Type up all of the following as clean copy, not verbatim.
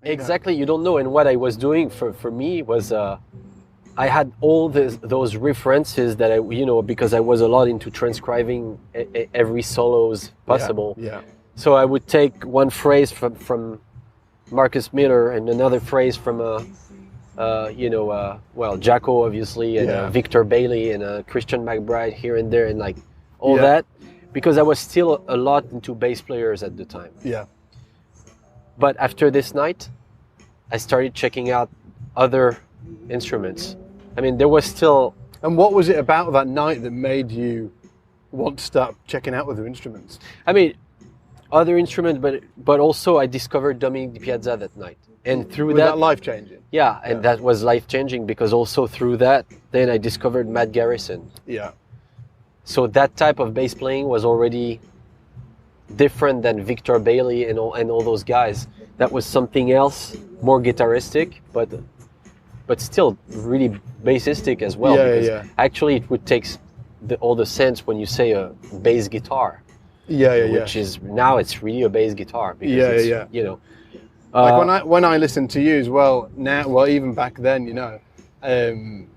Exactly, you don't know. And what I was doing for me was I had all those references that because I was a lot into transcribing every solos possible. Yeah. So I would take one phrase from Marcus Miller and another phrase from Jacko obviously, and Victor Bailey and Christian McBride here and there, and like all that, because I was still a lot into bass players at the time. Yeah. But after this night, I started checking out other instruments. I mean, there was still... And what was it about that night that made you want to start checking out other instruments? I mean, other instruments, but also I discovered Dominic Di Piazza that night. And through that life-changing? Yeah, and that was life-changing, because also through that, then I discovered Matt Garrison. Yeah. So that type of bass playing was already different than Victor Bailey and all those guys. That was something else, more guitaristic, but still really bassistic as well. Because actually it would take all the sense when you say a bass guitar. Which is, now it's really a bass guitar. Because you know. Like when I listen to you as well now, well even back then, and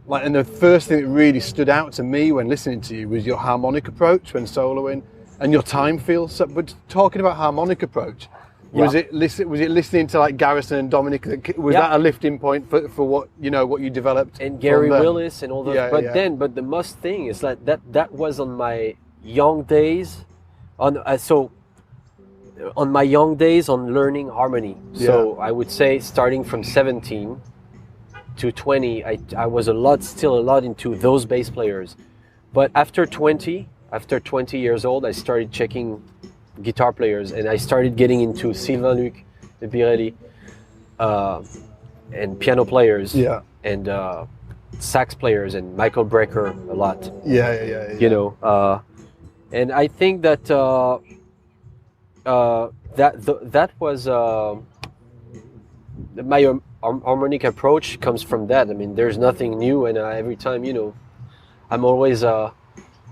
the first thing that really stood out to me when listening to you was your harmonic approach when soloing, and your time feel. So, but talking about harmonic approach, was it listening to like Garrison and Dominic? Was that a lifting point for what you developed? And Gary Willis and all those. But the most thing is that was on my young days, on my young days on learning harmony. So I would say starting from 17 to 20, I was still a lot into those bass players. But after 20 years old, I started checking guitar players, and I started getting into Sylvain Luc, Bireli, and piano players, and sax players, and Michael Brecker a lot. And I think that that was my harmonic approach comes from that. I mean, there's nothing new, and every time, I'm always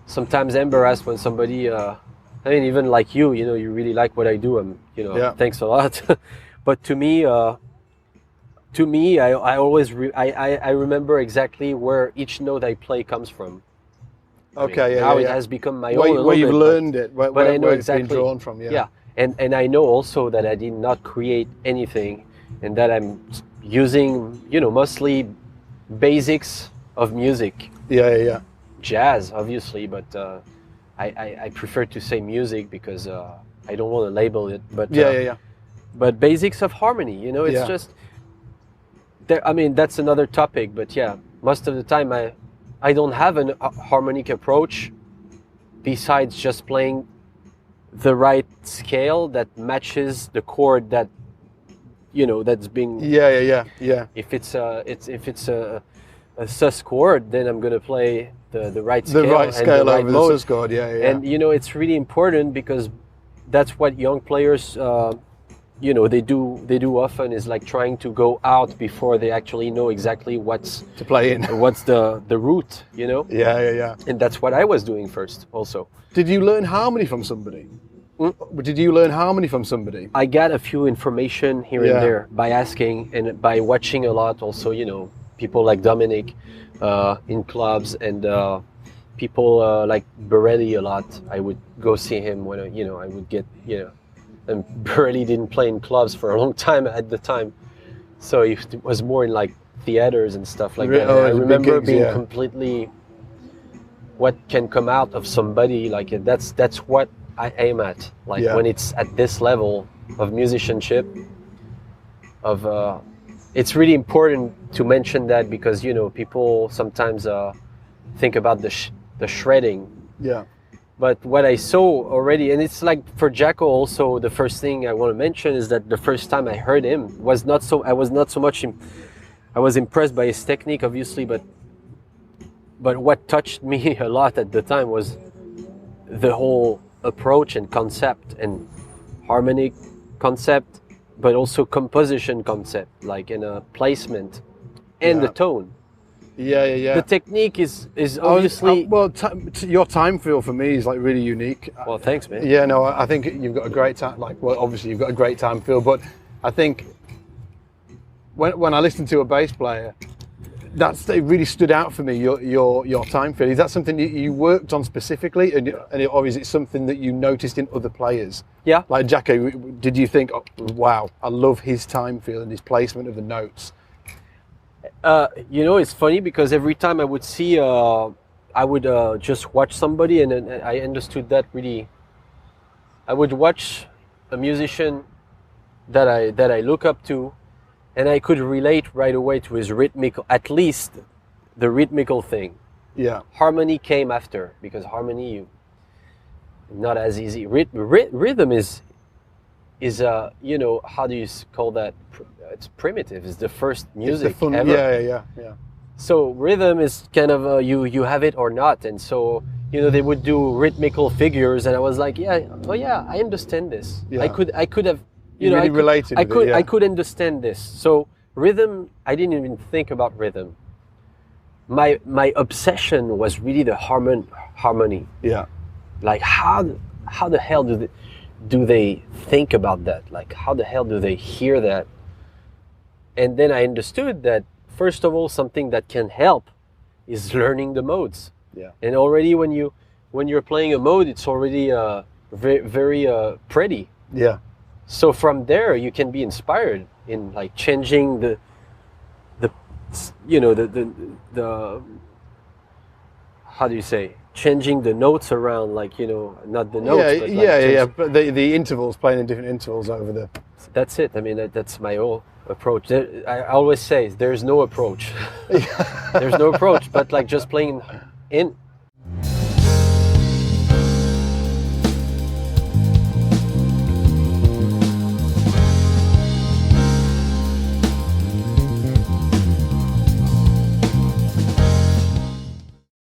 sometimes embarrassed when somebody, even like you really like what I do. Thanks a lot. But to me, I always I remember exactly where each note I play comes from. Now it has become my own. Where you've learned it, but I know where exactly it's been drawn from. And I know also that I did not create anything, and that I'm using mostly basics of music. Jazz, obviously, but I prefer to say music because I don't want to label it. But but basics of harmony, it's just. That's another topic. But most of the time I don't have a harmonic approach, besides just playing the right scale that matches the chord that that's being. If it's a sus chord, then I'm gonna play the right scale. The right scale and over the sus chord, And it's really important, because that's what young players they do often, is like trying to go out before they actually know exactly what's to play in. What's the route, And that's what I was doing first also. Did you learn harmony from somebody? Did you learn harmony from somebody? I got a few information here and there by asking and by watching a lot also, people like Dominic in clubs, and people like Bireli a lot. I would go see him when I would get, and Bireli didn't play in clubs for a long time at the time. So it was more in like theaters and stuff like that. I remember gigs, being completely, what can come out of somebody, like that's what I aim at. Like when it's at this level of musicianship, it's really important to mention that, because people sometimes think about the shredding. But what I saw already, and it's like for Jacko also, the first thing I want to mention is that the first time I heard him I was not so much. I was impressed by his technique, obviously, but what touched me a lot at the time was the whole approach and concept, and harmonic concept, but also composition concept, like in a placement and the tone. The technique is obviously... your time feel for me is like really unique. Well, thanks, man. I think you've got a great time. Obviously you've got a great time feel, but I think when I listen to a bass player, it really stood out for me. Your time feel. Is that something you worked on specifically, or is it something that you noticed in other players? Yeah. Like Jacko, did you think, oh, wow, I love his time feel and his placement of the notes? It's funny because every time I would see, I would just watch somebody, and I understood that really. I would watch a musician that I look up to, and I could relate right away to his rhythmical, at least the rhythmical thing. Yeah. Harmony came after, because harmony, not as easy. Rhythm is how do you call that? It's primitive. It's the first music ever. Yeah. So rhythm is kind of you have it or not, and so they would do rhythmical figures, and I was like, I understand this. Yeah. I could have. I could understand this. So rhythm, I didn't even think about rhythm. My obsession was really the harmony. Yeah. Like how the hell do they think about that? Like how the hell do they hear that? And then I understood that first of all, something that can help is learning the modes. Yeah. And already when you're playing a mode, it's already very very pretty. Yeah. So from there, you can be inspired in like changing the how do you say, changing the notes around, like not the notes. But the intervals, playing in different intervals over the. That's it. I mean, that's my whole approach. I always say there's no approach. There's no approach, but like just playing in